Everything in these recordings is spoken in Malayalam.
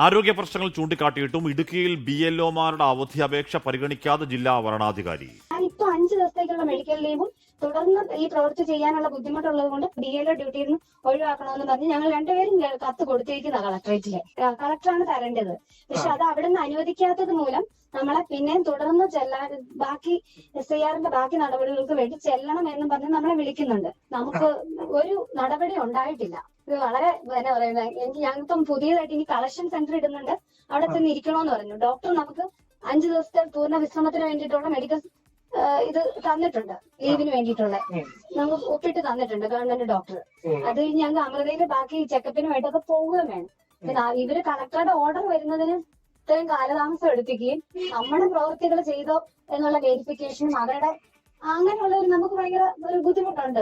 ആരോഗ്യ പ്രശ്നങ്ങൾ ചൂണ്ടിക്കാട്ടിയിട്ടും ഇടുക്കിയിൽ BLOമാരുടെ അവധി അപേക്ഷ പരിഗണിക്കാതെ ജില്ലാ വരണാധികാരി. ഇപ്പൊ 5 ദിവസത്തേക്കുള്ള മെഡിക്കൽ ലീവും തുടർന്ന് ഈ പ്രവൃത്തി ചെയ്യാനുള്ള ബുദ്ധിമുട്ടുള്ളത് കൊണ്ട് BLO ഡ്യൂട്ടിയിൽ നിന്ന് ഒഴിവാക്കണമെന്ന് പറഞ്ഞ് ഞങ്ങൾ രണ്ടുപേരും കത്ത് കൊടുത്തിരിക്കുന്ന കളക്ടറേറ്റില്. കളക്ടറാണ് തരേണ്ടത്. പക്ഷെ അത് അവിടെ നിന്ന് അനുവദിക്കാത്തത് മൂലം നമ്മളെ പിന്നെയും തുടർന്ന് ചെല്ലാൻ ബാക്കി SIRന്റെ ബാക്കി നടപടികൾക്ക് വേണ്ടി ചെല്ലണം എന്നും പറഞ്ഞ് നമ്മളെ വിളിക്കുന്നുണ്ട്. നമുക്ക് ഒരു നടപടി ഉണ്ടായിട്ടില്ല. ഇത് വളരെ എന്നാ പറയുന്നത്, ഞങ്ങൾക്കും പുതിയതായിട്ട് ഇനി കളക്ഷൻ സെന്റർ ഇടുന്നുണ്ട്, അവിടെ ചെന്ന് ഇരിക്കണമെന്ന് പറഞ്ഞു. ഡോക്ടർ നമുക്ക് 5 ദിവസത്തെ പൂർണ്ണ വിശ്രമത്തിന് വേണ്ടിയിട്ടുള്ള മെഡിക്കൽ ഇത് തന്നിട്ടുണ്ട്, ലീവിന് വേണ്ടിയിട്ടുള്ള നമുക്ക് ഒപ്പിട്ട് തന്നിട്ടുണ്ട് ഗവൺമെന്റ് ഡോക്ടർ. അത് ഞങ്ങൾക്ക് അമൃതയില് ബാക്കി ചെക്കപ്പിനുമായിട്ടൊക്കെ പോവുകയും വേണം. പിന്നെ ഇവര് കളക്ടറുടെ ഓർഡർ വരുന്നതിന് ഇത്രയും കാലതാമസം എടുപ്പിക്കുകയും നമ്മുടെ പ്രവൃത്തികൾ ചെയ്തോ എന്നുള്ള വെരിഫിക്കേഷനും അവരുടെ അങ്ങനെയുള്ള നമുക്ക് ഭയങ്കര ഒരു ബുദ്ധിമുട്ടുണ്ട്.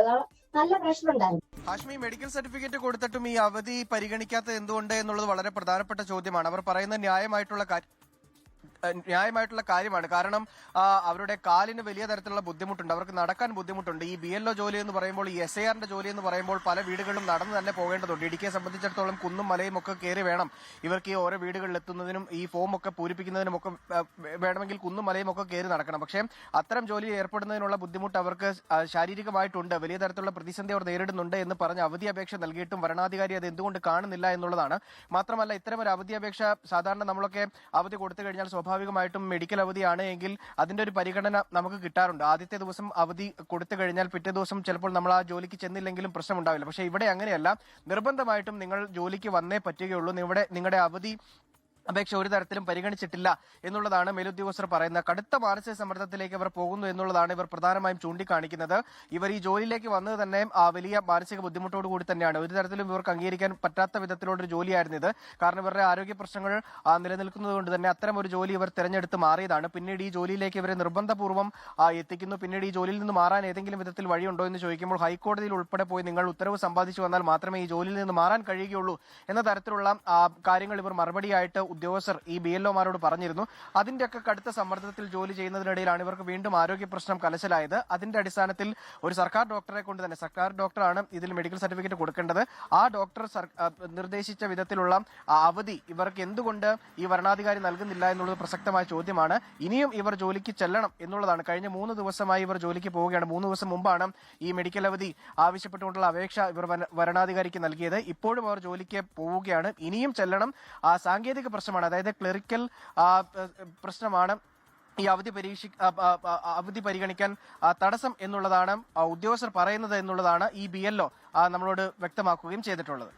നല്ല പ്രഷർ ഉണ്ടായിരുന്നു. ഹാഷ്മി, മെഡിക്കൽ സർട്ടിഫിക്കറ്റ് കൊടുത്തിട്ടും ഈ അവധി പരിഗണിക്കാത്തത് എന്തുകൊണ്ട് എന്നുള്ളത് വളരെ പ്രധാനപ്പെട്ട ചോദ്യമാണ്. അവർ പറയുന്ന ന്യായമായിട്ടുള്ള കാര്യമാണ്. കാരണം അവരുടെ കാലിന് വലിയ തരത്തിലുള്ള ബുദ്ധിമുട്ടുണ്ട്, അവർക്ക് നടക്കാൻ ബുദ്ധിമുട്ടുണ്ട്. ഈ BLO ജോലി എന്ന് പറയുമ്പോൾ, ഈ SIRന്റെ ജോലി എന്ന് പറയുമ്പോൾ പല വീടുകളിലും നടന്നു തന്നെ പോകേണ്ടതുണ്ട്. ഇടുക്കിയെ സംബന്ധിച്ചിടത്തോളം കുന്നും മലയും ഒക്കെ കയറി വേണം ഇവർക്ക് ഈ ഓരോ വീടുകളിൽ എത്തുന്നതിനും ഈ ഫോം ഒക്കെ പൂരിപ്പിക്കുന്നതിനും ഒക്കെ വേണമെങ്കിൽ കുന്നും മലയും ഒക്കെ കയറി നടക്കണം. പക്ഷേ അത്തരം ജോലിയിൽ ഏർപ്പെടുന്നതിനുള്ള ബുദ്ധിമുട്ട് അവർക്ക് ശാരീരികമായിട്ടുണ്ട്, വലിയ തരത്തിലുള്ള പ്രതിസന്ധി അവർ നേരിടുന്നുണ്ട് എന്ന് പറഞ്ഞ് അവധി അപേക്ഷ നൽകിയിട്ടും വരണാധികാരി അത് എന്തുകൊണ്ട് കാണുന്നില്ല എന്നുള്ളതാണ്. മാത്രമല്ല, ഇത്തരം ഒരു അവധി അപേക്ഷ സാധാരണ നമ്മളൊക്കെ അവധി കൊടുത്തു കഴിഞ്ഞാൽ സ്വാഭാവികമായിട്ടും മെഡിക്കൽ അവധിയാണ് എങ്കിൽ അതിന്റെ ഒരു പരിഗണന നമുക്ക് കിട്ടാറുണ്ട്. ആദ്യത്തെ ദിവസം അവധി കൊടുത്തു കഴിഞ്ഞാൽ പിറ്റേ ദിവസം ചിലപ്പോൾ നമ്മൾ ആ ജോലിക്ക് ചെന്നില്ലെങ്കിലും പ്രശ്നമുണ്ടാവില്ല. പക്ഷേ ഇവിടെ അങ്ങനെയല്ല, നിർബന്ധമായിട്ടും നിങ്ങൾ ജോലിക്ക് വന്നേ പറ്റുകയുള്ളൂ. നിങ്ങളുടെ അവധി അപേക്ഷ ഒരു തരത്തിലും പരിഗണിച്ചിട്ടില്ല എന്നുള്ളതാണ് മേലുദ്യോഗസ്ഥർ പറയുന്നത്. കടുത്ത മാനസിക സമ്മർദ്ദത്തിലേക്ക് അവർ പോകുന്നു എന്നുള്ളതാണ് ഇവർ പ്രധാനമായും ചൂണ്ടിക്കാണിക്കുന്നത്. ഇവർ ഈ ജോലിയിലേക്ക് വന്നത് തന്നെ വലിയ മാനസിക ബുദ്ധിമുട്ടോട് കൂടി തന്നെയാണ്. ഒരു തരത്തിലും ഇവർക്ക് അംഗീകരിക്കാൻ പറ്റാത്ത വിധത്തിലുള്ള ഒരു ജോലിയായിരുന്നു ഇത്. കാരണം ഇവരുടെ ആരോഗ്യ പ്രശ്നങ്ങൾ നിലനിൽക്കുന്നത് കൊണ്ട് തന്നെ അത്തരം ഒരു ജോലി ഇവർ തിരഞ്ഞെടുത്ത് മാറിയതാണ്. പിന്നീട് ഈ ജോലിയിലേക്ക് ഇവരെ നിർബന്ധപൂർവ്വം എത്തിക്കുന്നു. പിന്നീട് ഈ ജോലിയിൽ നിന്ന് മാറാൻ ഏതെങ്കിലും വിധത്തിൽ വഴിയുണ്ടോ എന്ന് ചോദിക്കുമ്പോൾ ഹൈക്കോടതിയിൽ ഉൾപ്പെടെ പോയി നിങ്ങൾ ഉത്തരവ് സമ്പാദിച്ചു വന്നാൽ മാത്രമേ ഈ ജോലിയിൽ നിന്ന് മാറാൻ കഴിയുകയുള്ളൂ എന്ന തരത്തിലുള്ള കാര്യങ്ങൾ ഇവർ മറുപടിയായിട്ട് ഉദ്യോഗസ്ഥർ ഈ BLOമാരോട് പറഞ്ഞിരുന്നു. അതിന്റെയൊക്കെ കടുത്ത സമ്മർദ്ദത്തിൽ ജോലി ചെയ്യുന്നതിനിടയിലാണ് ഇവർക്ക് വീണ്ടും ആരോഗ്യ പ്രശ്നം കലശലായത്. അതിന്റെ അടിസ്ഥാനത്തിൽ ഒരു സർക്കാർ ഡോക്ടറെ കൊണ്ട് തന്നെ, സർക്കാർ ഡോക്ടറാണ് ഇതിൽ മെഡിക്കൽ സർട്ടിഫിക്കറ്റ് കൊടുക്കേണ്ടത്, ആ ഡോക്ടർ നിർദ്ദേശിച്ച വിധത്തിലുള്ള അവധി ഇവർക്ക് എന്തുകൊണ്ട് ഈ വരണാധികാരി നൽകുന്നില്ല എന്നുള്ളത് പ്രസക്തമായ ചോദ്യമാണ്. ഇനിയും ഇവർ ജോലിക്ക് ചെല്ലണം എന്നുള്ളതാണ്. കഴിഞ്ഞ 3 ദിവസമായി ഇവർ ജോലിക്ക് പോവുകയാണ്. 3 ദിവസം മുമ്പാണ് ഈ മെഡിക്കൽ അവധി ആവശ്യപ്പെട്ടുകൊണ്ടുള്ള അപേക്ഷ ഇവർ വരണാധികാരിക്ക് നൽകിയത്. ഇപ്പോഴും അവർ ജോലിക്ക് പോവുകയാണ്. ഇനിയും ചെല്ലണം. സാങ്കേതിക പ്രശ്നമാണ്, അതായത് ക്ലറിക്കൽ പ്രശ്നമാണ് ഈ അവധി പരിഗണിക്കാൻ തടസ്സം എന്നുള്ളതാണ് ഉദ്യോഗസ്ഥർ പറയുന്നത് എന്നുള്ളതാണ് ഈ BLO നമ്മളോട് വ്യക്തമാക്കുകയും ചെയ്തിട്ടുള്ളത്.